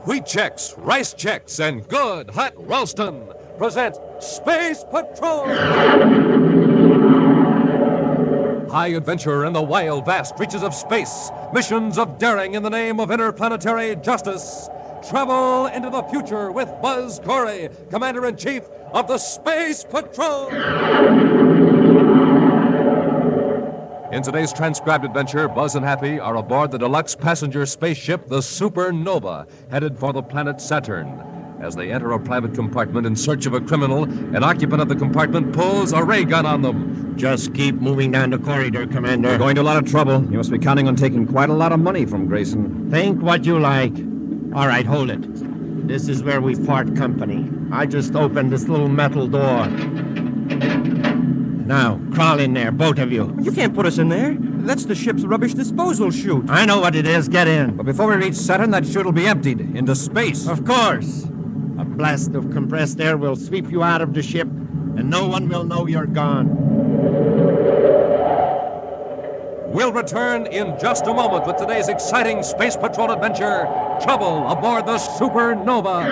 Wheat checks, rice checks, and good hot Ralston present Space Patrol! High adventure in the wild, vast reaches of space. Missions of daring in the name of interplanetary justice. Travel into the future with Buzz Corey, Commander-in-Chief of the Space Patrol! In today's transcribed adventure, Buzz and Happy are aboard the deluxe passenger spaceship, the Supernova, headed for the planet Saturn. As they enter a private compartment in search of a criminal, an occupant of the compartment pulls a ray gun on them. Just keep moving down the corridor, Commander. We're going to a lot of trouble. You must be counting on taking quite a lot of money from Grayson. Think what you like. All right, hold it. This is where we part company. I just opened this little metal door. Now, crawl in there, both of you. You can't put us in there. That's the ship's rubbish disposal chute. I know what it is. Get in. But before we reach Saturn, that chute will be emptied into space. Of course. A blast of compressed air will sweep you out of the ship, and no one will know you're gone. We'll return in just a moment with today's exciting Space Patrol adventure, Trouble Aboard the Supernova.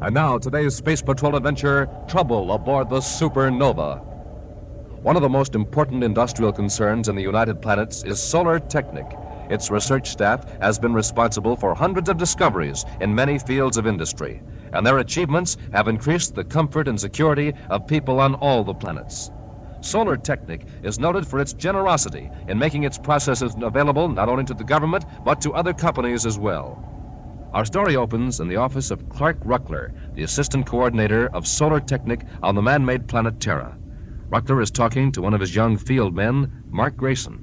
And now, today's Space Patrol adventure, Trouble Aboard the Supernova. One of the most important industrial concerns in the United Planets is Solar Technic. Its research staff has been responsible for hundreds of discoveries in many fields of industry, and their achievements have increased the comfort and security of people on all the planets. Solar Technic is noted for its generosity in making its processes available not only to the government, but to other companies as well. Our story opens in the office of Clark Ruckler, the assistant coordinator of Solar Technic on the man-made planet Terra. Ruckler is talking to one of his young field men, Mark Grayson.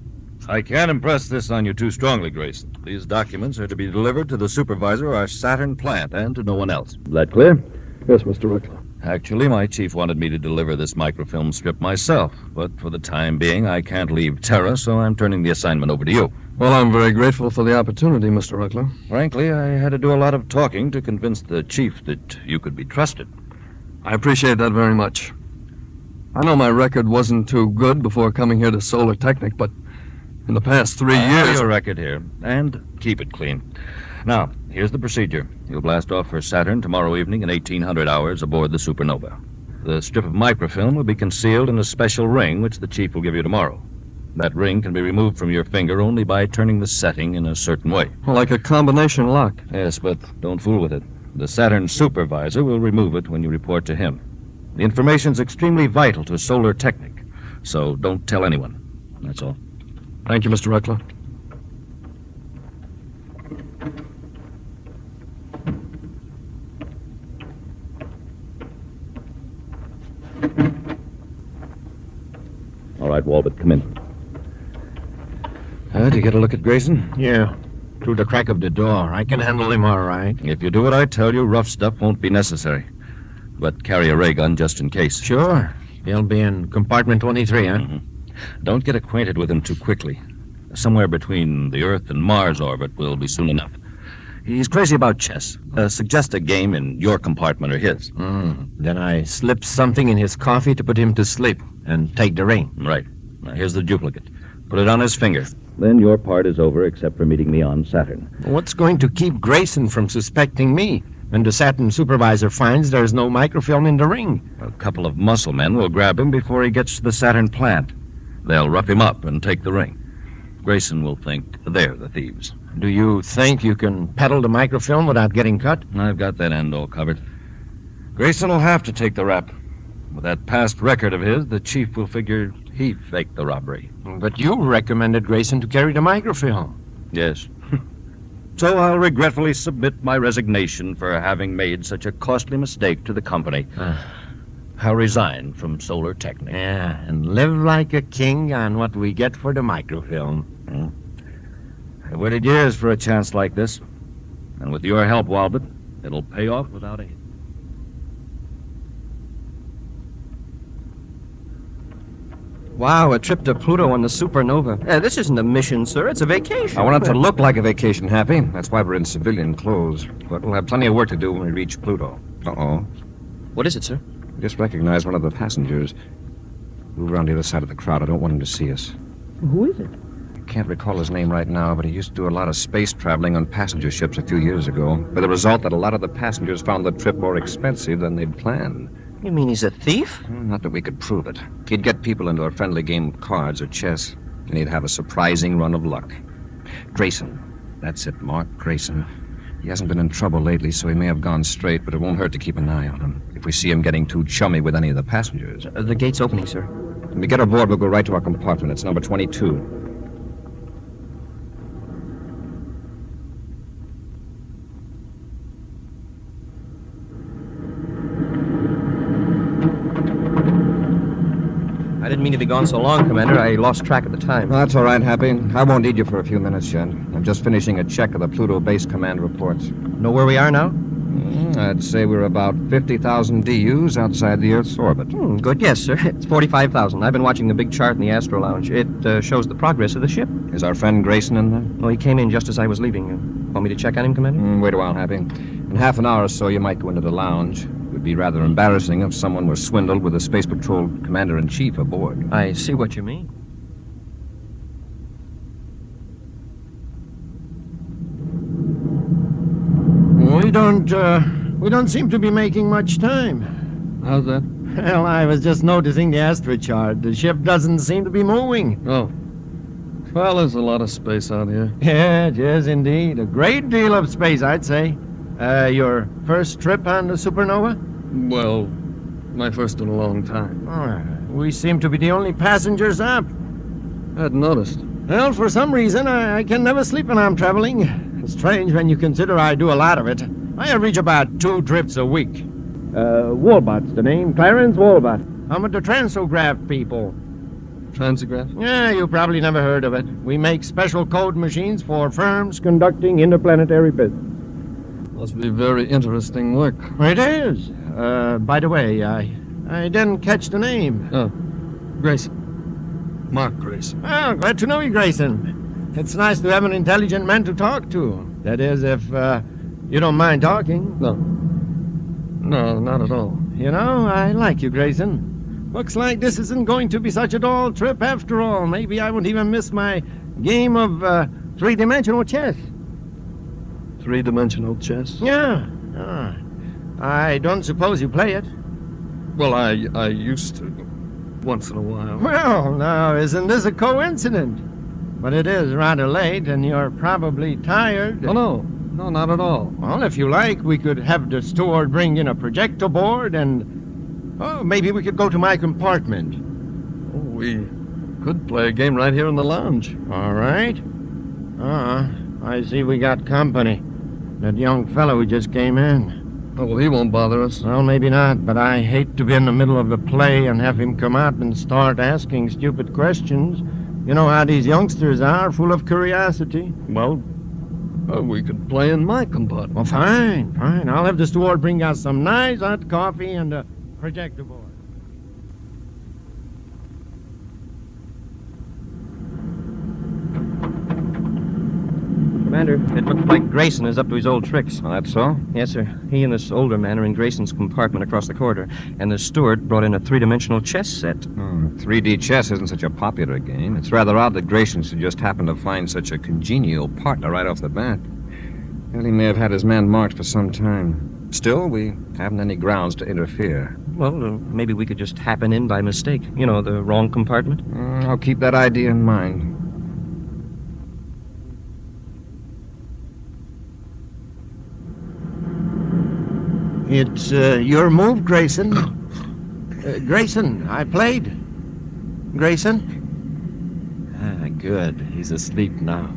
I can't impress this on you too strongly, Grayson. These documents are to be delivered to the supervisor of our Saturn plant and to no one else. That clear? Yes, Mr. Ruckler. Actually, my chief wanted me to deliver this microfilm strip myself, but for the time being, I can't leave Terra, so I'm turning the assignment over to you. Well, I'm very grateful for the opportunity, Mr. Ruckler. Frankly, I had to do a lot of talking to convince the chief that you could be trusted. I appreciate that very much. I know my record wasn't too good before coming here to Solar Technic, but in the past 3 years... your record here, and keep it clean. Now, here's the procedure. You'll blast off for Saturn tomorrow evening in 1800 hours aboard the Supernova. The strip of microfilm will be concealed in a special ring, which the chief will give you tomorrow. That ring can be removed from your finger only by turning the setting in a certain way. Like a combination lock. Yes, but don't fool with it. The Saturn supervisor will remove it when you report to him. The information's extremely vital to Solar Technic, so don't tell anyone. That's all. Thank you, Mr. Ruckler. All right, Walbert, come in. Did you get a look at Grayson? Yeah, through the crack of the door. I can handle him all right. If you do what I tell you, rough stuff won't be necessary. But carry a ray gun just in case. Sure. He'll be in compartment 23, huh? Mm-hmm. Don't get acquainted with him too quickly. Somewhere between the Earth and Mars orbit will be soon enough. He's crazy about chess. Suggest a game in your compartment or his. Then I slip something in his coffee to put him to sleep and take the ring. Right. Now, here's the duplicate. Put it on his finger. Then your part is over except for meeting me on Saturn. What's going to keep Grayson from suspecting me when the Saturn supervisor finds there's no microfilm in the ring? A couple of muscle men will grab him before he gets to the Saturn plant. They'll rough him up and take the ring. Grayson will think they're the thieves. Do you think you can peddle the microfilm without getting cut? I've got that end all covered. Grayson will have to take the rap. With that past record of his, the chief will figure he faked the robbery. But you recommended Grayson to carry the microfilm. Yes. So I'll regretfully submit my resignation for having made such a costly mistake to the company. I'll resign from Solar Technic. Yeah, and live like a king on what we get for the microfilm. I waited years for a chance like this. And with your help, Walbert, it'll pay off without a hit. Wow, a trip to Pluto on the Supernova. This isn't a mission, sir. It's a vacation. I want it to look like a vacation, Happy. That's why we're in civilian clothes. But we'll have plenty of work to do when we reach Pluto. Uh-oh. What is it, sir? I just recognized one of the passengers. Move around the other side of the crowd. I don't want him to see us. Who is it? can't recall his name right now, but he used to do a lot of space traveling on passenger ships a few years ago, with the result that a lot of the passengers found the trip more expensive than they'd planned. You mean he's a thief? Not that we could prove it. He'd get people into a friendly game of cards or chess, and he'd have a surprising run of luck. Grayson. That's it, Mark Grayson. He hasn't been in trouble lately, so he may have gone straight, but it won't hurt to keep an eye on him if we see him getting too chummy with any of the passengers. The gate's opening, sir. When we get aboard, we'll go right to our compartment. It's number 22. I didn't mean to be gone so long, Commander. I lost track of the time. Well, that's all right, Happy. I won't need you for a few minutes yet. I'm just finishing a check of the Pluto Base Command reports. Know where we are now? I'd say we're about 50,000 DUs outside the Earth's orbit. Good guess, sir. It's 45,000. I've been watching the big chart in the Astro Lounge. It shows the progress of the ship. Is our friend Grayson in there? Well, he came in just as I was leaving. Want me to check on him, Commander? Wait a while, Happy. In half an hour or so, you might go into the lounge. It would be rather embarrassing if someone were swindled with the Space Patrol Commander-in-Chief aboard. I see what you mean. We don't seem to be making much time. How's that? Well, I was just noticing the astro chart. The ship doesn't seem to be moving. Oh. Well, there's a lot of space out here. Yeah, it is indeed. A great deal of space, I'd say. Your first trip on the supernova? Well, my first in a long time. We seem to be the only passengers up. I hadn't noticed. Well, for some reason, I can never sleep when I'm traveling. It's strange when you consider I do a lot of it. I average about 2 trips a week. Walbot's the name. Clarence Walbot. I'm with the Transograph people. Transograph? Yeah, you probably never heard of it. We make special code machines for firms conducting interplanetary business. Must be very interesting work. It is. By the way, I didn't catch the name. Oh, Grayson. Mark Grayson. Oh, glad to know you, Grayson. It's nice to have an intelligent man to talk to. That is, if you don't mind talking. No, not at all. You know, I like you, Grayson. Looks like this isn't going to be such a dull trip after all. Maybe I won't even miss my game of three-dimensional chess. Three-dimensional chess? Yeah. I don't suppose you play it. Well, I used to. Once in a while. Well, now, isn't this a coincidence? But it is rather late, and you're probably tired. Oh, no, not at all. Well, if you like, we could have the steward bring in a projector board, and maybe we could go to my compartment. Oh, we could play a game right here in the lounge. All right. I see we got company. That young fellow who just came in. Oh, well, he won't bother us. Well, maybe not, but I hate to be in the middle of the play and have him come out and start asking stupid questions. You know how these youngsters are, full of curiosity. Well, we could play in my compartment. Well, fine. I'll have the steward bring us some nice hot coffee and a projector board. Commander, it looks like Grayson is up to his old tricks. Oh, that's so? Yes, sir. He and this older man are in Grayson's compartment across the corridor, and the steward brought in a three-dimensional chess set. 3D chess isn't such a popular game. It's rather odd that Grayson should just happen to find such a congenial partner right off the bat. Well, he may have had his man marked for some time. Still, we haven't any grounds to interfere. Well, maybe we could just happen in by mistake. You know, the wrong compartment. I'll keep that idea in mind. It's your move, Grayson. Grayson, I played. Grayson? Good. He's asleep now.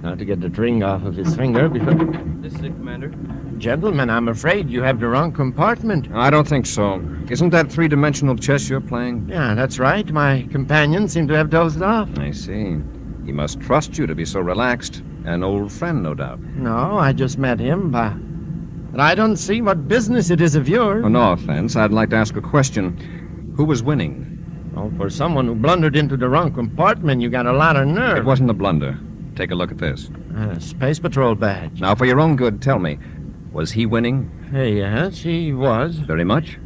Now to get the ring off of his finger before... This is it, Commander. Gentlemen, I'm afraid you have the wrong compartment. I don't think so. Isn't that three-dimensional chess you're playing? Yeah, that's right. My companion seemed to have dozed off. I see. He must trust you to be so relaxed. An old friend, no doubt. No, I just met him, but I don't see what business it is of yours. Oh, no offense. I'd like to ask a question. Who was winning? Oh, for someone who blundered into the wrong compartment, you got a lot of nerve. It wasn't a blunder. Take a look at this. Space Patrol badge. Now, for your own good, tell me, was he winning? Yes, he was. Very much?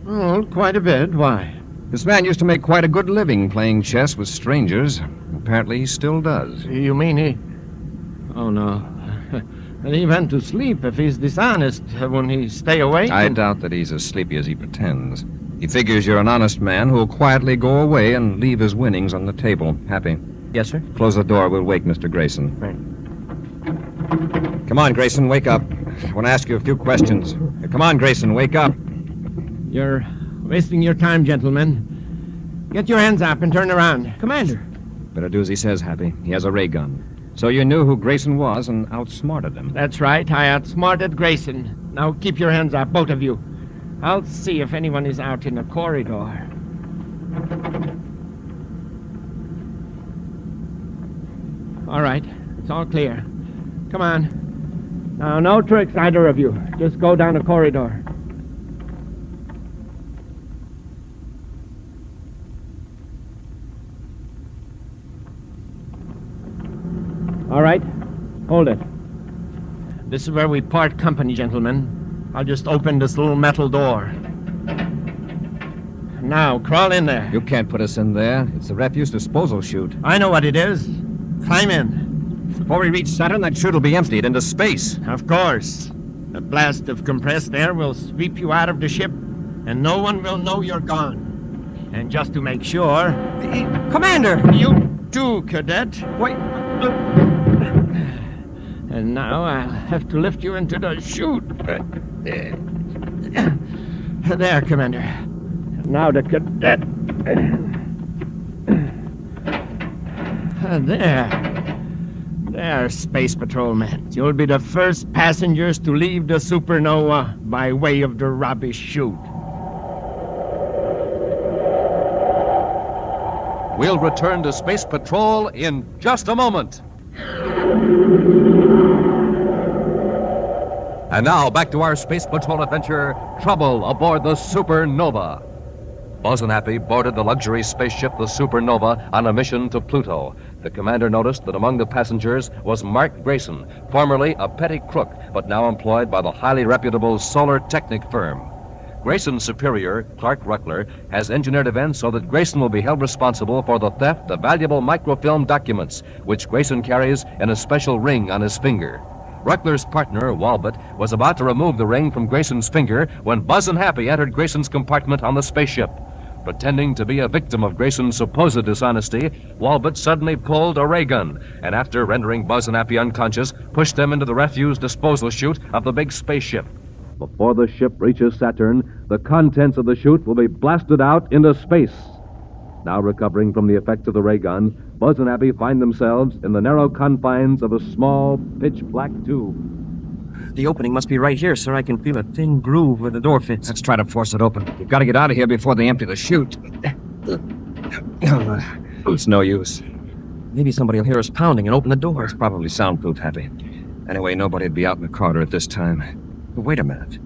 Oh, quite a bit. Why? This man used to make quite a good living playing chess with strangers. Apparently he still does. You mean he... Oh, no. He went to sleep. If he's dishonest, won't he stay awake? I doubt that he's as sleepy as he pretends. He figures you're an honest man who'll quietly go away and leave his winnings on the table. Happy? Yes, sir. Close the door. We'll wake Mr. Grayson. Right. Come on, Grayson, wake up. I want to ask you a few questions. Come on, Grayson, wake up. You're wasting your time, gentlemen. Get your hands up and turn around. Commander. Better do as he says, Happy. He has a ray gun. So you knew who Grayson was and outsmarted him. That's right. I outsmarted Grayson. Now keep your hands up, both of you. I'll see if anyone is out in the corridor. All right. It's all clear. Come on. Now, no tricks, either of you. Just go down the corridor. All right. Hold it. This is where we part company, gentlemen. I'll just open this little metal door. Now, crawl in there. You can't put us in there. It's the refuse disposal chute. I know what it is. Climb in. Before we reach Saturn, that chute will be emptied into space. Of course. A blast of compressed air will sweep you out of the ship, and no one will know you're gone. And just to make sure... Commander! You too, Cadet. Wait. And now I'll have to lift you into the chute. There, Commander. Now the cadet. There, Space Patrolman. You'll be the first passengers to leave the supernova by way of the rubbish chute. We'll return to Space Patrol in just a moment. And now, back to our Space Patrol adventure, Trouble Aboard the Supernova. Buzz and Happy boarded the luxury spaceship, the Supernova, on a mission to Pluto. The commander noticed that among the passengers was Mark Grayson, formerly a petty crook, but now employed by the highly reputable Solar Technic firm. Grayson's superior, Clark Ruckler, has engineered events so that Grayson will be held responsible for the theft of valuable microfilm documents, which Grayson carries in a special ring on his finger. Ruckler's partner, Walbot, was about to remove the ring from Grayson's finger when Buzz and Happy entered Grayson's compartment on the spaceship. Pretending to be a victim of Grayson's supposed dishonesty, Walbot suddenly pulled a ray gun, and after rendering Buzz and Happy unconscious, pushed them into the refuse disposal chute of the big spaceship. Before the ship reaches Saturn, the contents of the chute will be blasted out into space. Now recovering from the effects of the ray gun, Buzz and Happy find themselves in the narrow confines of a small, pitch-black tube. The opening must be right here, sir. I can feel a thin groove where the door fits. Let's try to force it open. You've got to get out of here before they empty the chute. It's no use. Maybe somebody will hear us pounding and open the door. It's probably soundproof, Happy. Anyway, nobody'd be out in the corridor at this time. But wait a minute.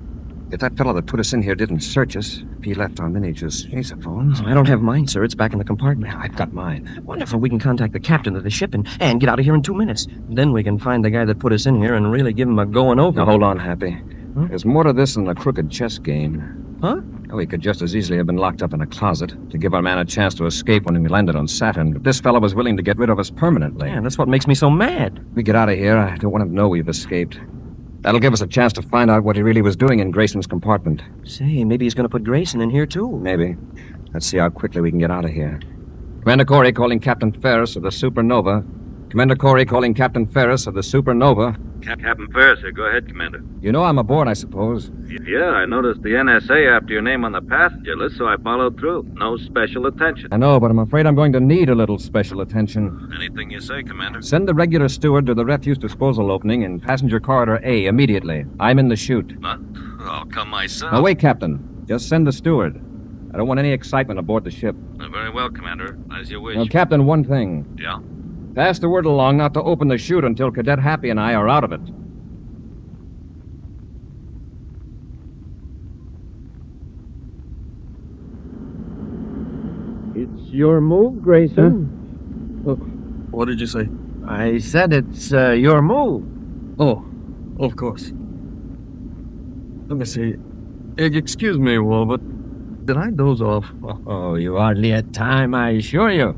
If that fellow that put us in here didn't search us, if he left our miniatures spacephones... I don't have mine, sir. It's back in the compartment. I've got mine. Wonderful. We can contact the captain of the ship and get out of here in 2 minutes. Then we can find the guy that put us in here and really give him a going over. Now, hold on, Happy. Huh? There's more to this than a crooked chess game. Huh? Oh, he could just as easily have been locked up in a closet to give our man a chance to escape when we landed on Saturn. But this fellow was willing to get rid of us permanently. Yeah, that's what makes me so mad. We get out of here. I don't want him to know we've escaped. That'll give us a chance to find out what he really was doing in Grayson's compartment. Say, maybe he's going to put Grayson in here, too. Maybe. Let's see how quickly we can get out of here. Commander Corey calling Captain Ferris of the Supernova. Commander Corey calling Captain Ferris of the Supernova. Captain Ferris here. Go ahead, Commander. You know I'm aboard, I suppose. Yeah, I noticed the NSA after your name on the passenger list, so I followed through. No special attention. I know, but I'm afraid I'm going to need a little special attention. Anything you say, Commander. Send the regular steward to the refuse disposal opening in passenger corridor A immediately. I'm in the chute. I'll come myself. Now, wait, Captain. Just send the steward. I don't want any excitement aboard the ship. Very well, Commander. As you wish. Now, Captain, one thing. Yeah? Pass the word along not to open the chute until Cadet Happy and I are out of it. It's your move, Grayson. Huh? What did you say? I said it's your move. Oh, of course. Let me see. Excuse me, Walbot. Did I doze off? Oh, you hardly had time, I assure you.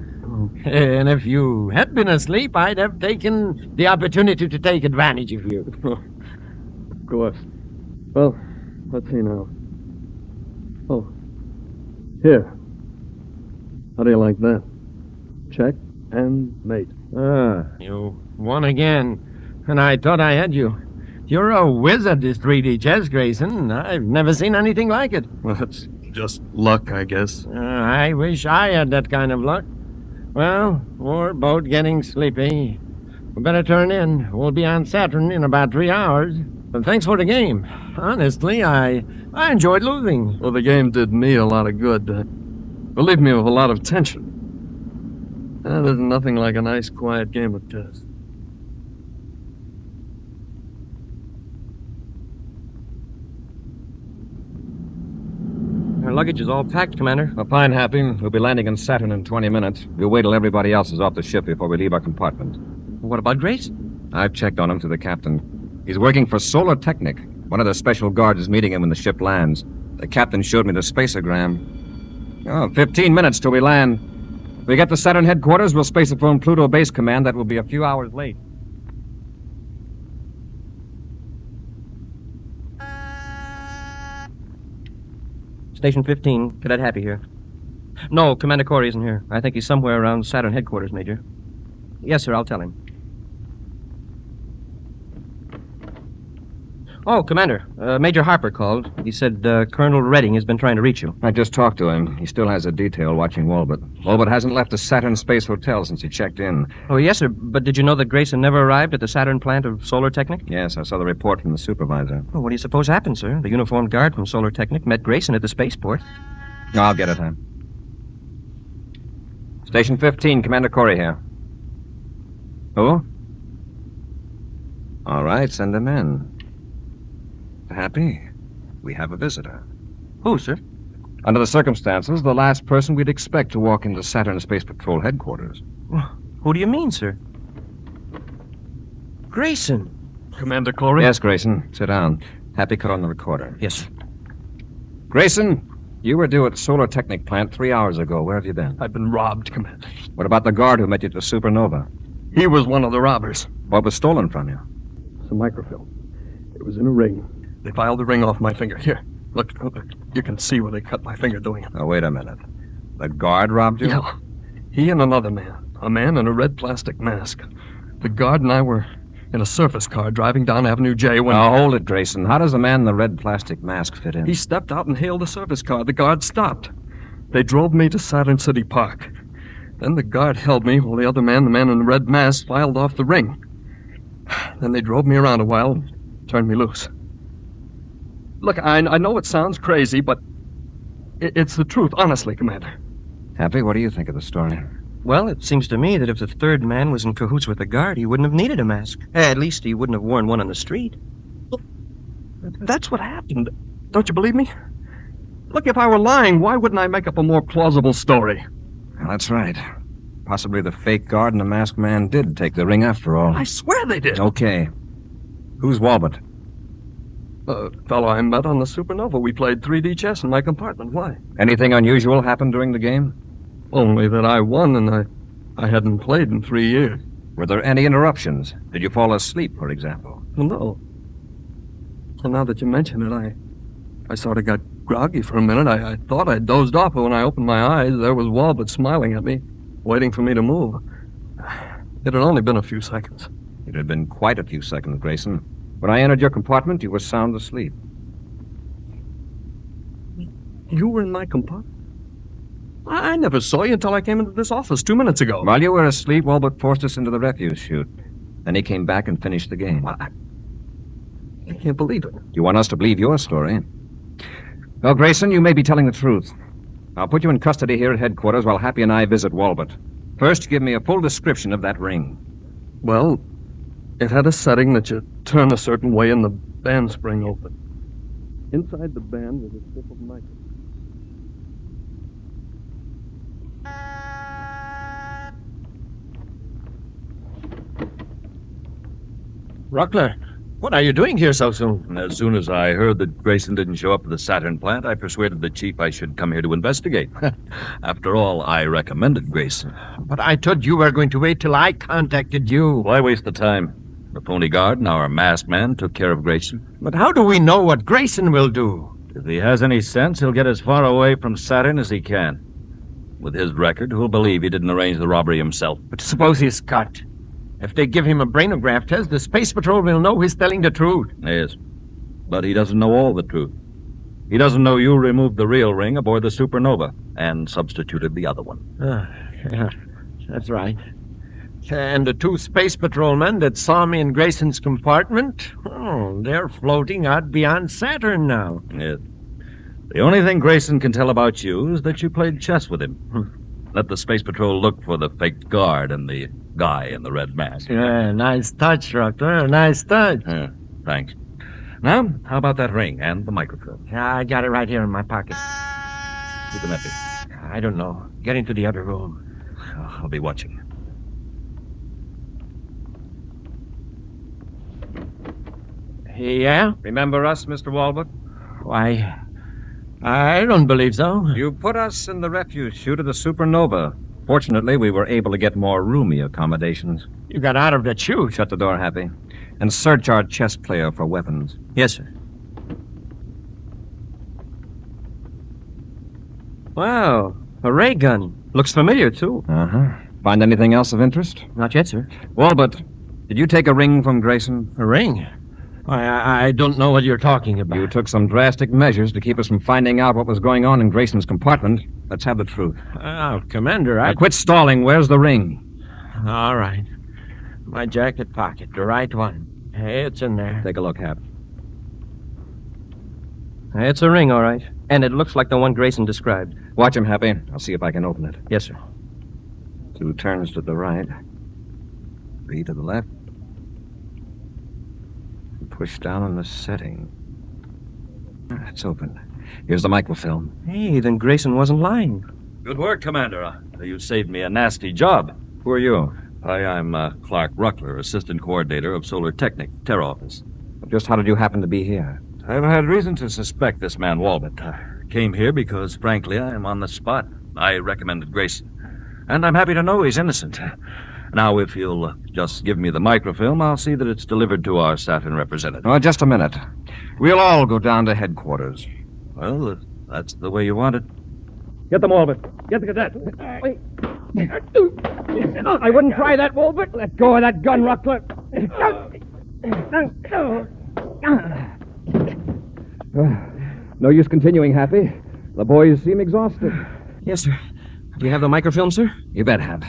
And if you had been asleep, I'd have taken the opportunity to take advantage of you. Of course. Well, let's see now. Oh, here. How do you like that? Check and mate. You won again, and I thought I had you. You're a whiz at this 3D chess, Grayson. I've never seen anything like it. Well, that's just luck, I guess. I wish I had that kind of luck. Well, we're both getting sleepy. We better turn in. We'll be on Saturn in about 3 hours. But thanks for the game. Honestly, I enjoyed losing. Well, the game did me a lot of good. Relieved me of a lot of tension. There's nothing like a nice, quiet game of chess. Our luggage is all packed, Commander. Well, fine, Happy. We'll be landing in Saturn in 20 minutes. We'll wait till everybody else is off the ship before we leave our compartment. What about Grace? I've checked on him to the captain. He's working for Solar Technic. One of the special guards is meeting him when the ship lands. The captain showed me the spaceogram. 15 minutes till we land. If we get to Saturn headquarters, we'll spaceophone Pluto Base Command. That will be a few hours late. Station 15, Cadet Happy here. No, Commander Corey isn't here. I think he's somewhere around Saturn headquarters, Major. Yes, sir, I'll tell him. Oh, Commander, Major Harper called. He said Colonel Redding has been trying to reach you. I just talked to him. He still has a detail watching Walbot. Walbot hasn't left the Saturn Space Hotel since he checked in. Oh, yes, sir, but did you know that Grayson never arrived at the Saturn plant of Solar Technic? Yes, I saw the report from the supervisor. Well, what do you suppose happened, sir? The uniformed guard from Solar Technic met Grayson at the spaceport. No, I'll get it, huh? Station 15, Commander Corey here. Who? All right, send him in. Happy? We have a visitor. Who, sir? Under the circumstances, the last person we'd expect to walk into Saturn Space Patrol headquarters. Who do you mean, sir? Grayson. Commander Corey? Yes, Grayson. Sit down. Happy, cut on the recorder. Yes, sir. Grayson, you were due at Solar Technic plant 3 hours ago. Where have you been? I've been robbed, Commander. What about the guard who met you at the Supernova? He was one of the robbers. What was stolen from you? Some microfilm. It was in a ring. They filed the ring off my finger. Here, look. You can see where they cut my finger doing it. Oh, wait a minute. The guard robbed you? Yeah. He and another man. A man in a red plastic mask. The guard and I were in a surface car driving down Avenue J when... Now, hold it, Grayson. How does the man in the red plastic mask fit in? He stepped out and hailed the surface car. The guard stopped. They drove me to Saturn City Park. Then the guard held me while the other man, the man in the red mask, filed off the ring. Then they drove me around a while and turned me loose. Look, I know it sounds crazy, but it's the truth, honestly, Commander. Happy, what do you think of the story? Well, it seems to me that if the third man was in cahoots with the guard, he wouldn't have needed a mask. At least he wouldn't have worn one on the street. Look, that's what happened. Don't you believe me? Look, if I were lying, why wouldn't I make up a more plausible story? Well, that's right. Possibly the fake guard and the masked man did take the ring after all. I swear they did. Okay. Who's Walbot? A fellow I met on the Supernova. We played 3D chess in my compartment. Why? Anything unusual happened during the game? Only that I won and I hadn't played in 3 years. Were there any interruptions? Did you fall asleep, for example? Well, no. Well, now that you mention it, I sort of got groggy for a minute. I thought I dozed off, but when I opened my eyes, there was Walbot smiling at me, waiting for me to move. It had only been a few seconds. It had been quite a few seconds, Grayson. When I entered your compartment, you were sound asleep. You were in my compartment? I never saw you until I came into this office 2 minutes ago. While you were asleep, Walbot forced us into the refuse chute. Then he came back and finished the game. Well, I can't believe it. You want us to believe your story? Well, Grayson, you may be telling the truth. I'll put you in custody here at headquarters while Happy and I visit Walbot. First, give me a full description of that ring. Well, it had a setting that you turn a certain way and the band spring open. Inside the band was a strip of microfilm. Ruckler, What are you doing here so soon? As soon as I heard that Grayson didn't show up at the Saturn plant, I persuaded the chief I should come here to investigate. After all, I recommended Grayson. But I thought you were going to wait till I contacted you. Why waste the time? The pony guard and our masked man took care of Grayson. But how do we know what Grayson will do? If he has any sense, he'll get as far away from Saturn as he can. With his record, who'll believe he didn't arrange the robbery himself? But suppose he's caught. If they give him a brainograph test, the Space Patrol will know he's telling the truth. Yes, but he doesn't know all the truth. He doesn't know you removed the real ring aboard the Supernova and substituted the other one. Yeah, that's right. And the two Space Patrolmen that saw me in Grayson's compartment, they're floating out beyond Saturn now. Yes. The only thing Grayson can tell about you is that you played chess with him. Let the Space Patrol look for the faked guard and the guy in the red mask. Yeah, nice touch, Rutler. Nice touch. Yeah, thanks. Now, how about that ring and the microfilm? Yeah, I got it right here in my pocket. Who can that be? I don't know. Get into the other room. I'll be watching. Yeah? Remember us, Mr. Walbot? Why, I don't believe so. You put us in the refuse chute of the Supernova. Fortunately, we were able to get more roomy accommodations. You got out of the chute. Shut the door, Happy. And search our chess player for weapons. Yes, sir. Wow, a ray gun. Looks familiar, too. Uh-huh. Find anything else of interest? Not yet, sir. Walbot, did you take a ring from Grayson? A ring? I don't know what you're talking about. You took some drastic measures to keep us from finding out what was going on in Grayson's compartment. Let's have the truth. Oh, Commander, Now quit stalling. Where's the ring? All right. My jacket pocket, the right one. Hey, it's in there. Take a look, Hap. It's a ring, all right. And it looks like the one Grayson described. Watch him, Happy. I'll see if I can open it. Yes, sir. 2 turns to the right. 3 to the left. Push down on the setting. It's open. Here's the microfilm. Hey, then Grayson wasn't lying. Good work, Commander. You saved me a nasty job. Who are you? Hi, I'm Clark Ruckler, Assistant Coordinator of Solar Technic, Terror Office. Just how did you happen to be here? I've had reason to suspect this man Walbot. I came here because, frankly, I am on the spot. I recommended Grayson. And I'm happy to know he's innocent. Now, if you'll just give me the microfilm, I'll see that it's delivered to our Saturn representative. Oh, just a minute. We'll all go down to headquarters. Well, that's the way you want it. Get them, Walbot. Get the cadet. Wait. I wouldn't try that, Walbot. Let go of that gun, Ruckler. No use continuing, Happy. The boys seem exhausted. Yes, sir. Do you have the microfilm, sir? You bet, Hap.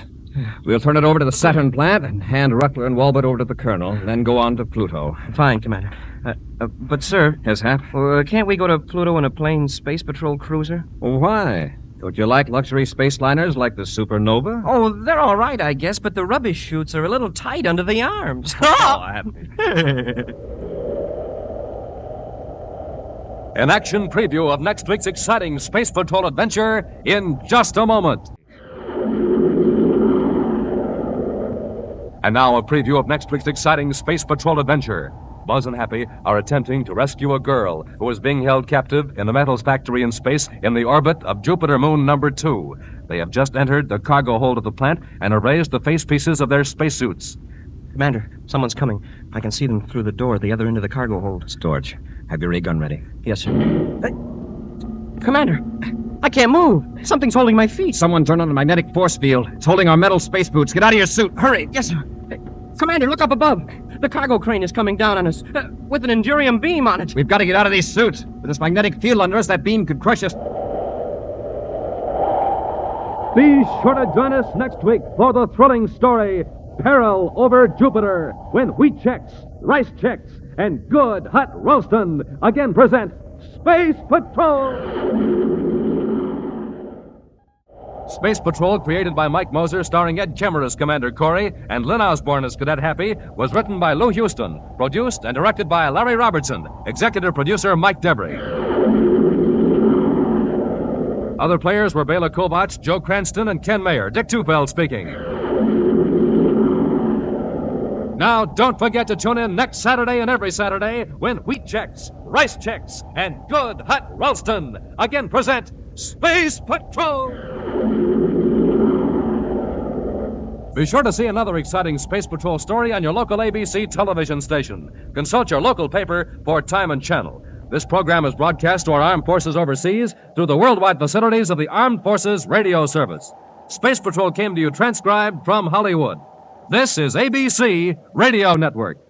We'll turn it over to the Saturn plant and hand Ruckler and Walbot over to the Colonel, then go on to Pluto. Fine, Commander. But, sir... Yes, Hap? Can't we go to Pluto in a plain Space Patrol cruiser? Why? Don't you like luxury space liners like the Supernova? Oh, they're all right, I guess, but the rubbish chutes are a little tight under the arms. An action preview of next week's exciting Space Patrol adventure in just a moment. And now a preview of next week's exciting Space Patrol adventure. Buzz and Happy are attempting to rescue a girl who is being held captive in the metals factory in space in the orbit of Jupiter Moon number 2. They have just entered the cargo hold of the plant and erased the face pieces of their spacesuits. Commander, someone's coming. I can see them through the door at the other end of the cargo hold. Storch, have your ray gun ready. Yes, sir. Commander, I can't move. Something's holding my feet. Someone turn on the magnetic force field. It's holding our metal space boots. Get out of your suit. Hurry. Yes, sir. Commander, look up above. The cargo crane is coming down on us with an Endurium beam on it. We've got to get out of these suits. With this magnetic field under us, that beam could crush us. Be sure to join us next week for the thrilling story, Peril Over Jupiter, when wheat checks, rice checks, and good hot Ralston again present Space Patrol! Space Patrol, created by Mike Moser, starring Ed Kemmer as Commander Corey and Lynn Osborn as Cadet Happy, was written by Lou Huston, produced and directed by Larry Robertson, executive producer Mike Debris. Other players were Bela, Kovacs, Joe Cranston, and Ken Mayer. Dick Tufeld speaking. Now, don't forget to tune in next Saturday and every Saturday when Wheat Checks, Rice Checks, and Good Hot Ralston again present Space Patrol! Be sure to see another exciting Space Patrol story on your local ABC television station. Consult your local paper for time and channel. This program is broadcast to our armed forces overseas through the worldwide facilities of the Armed Forces Radio Service. Space Patrol came to you transcribed from Hollywood. This is ABC Radio Network.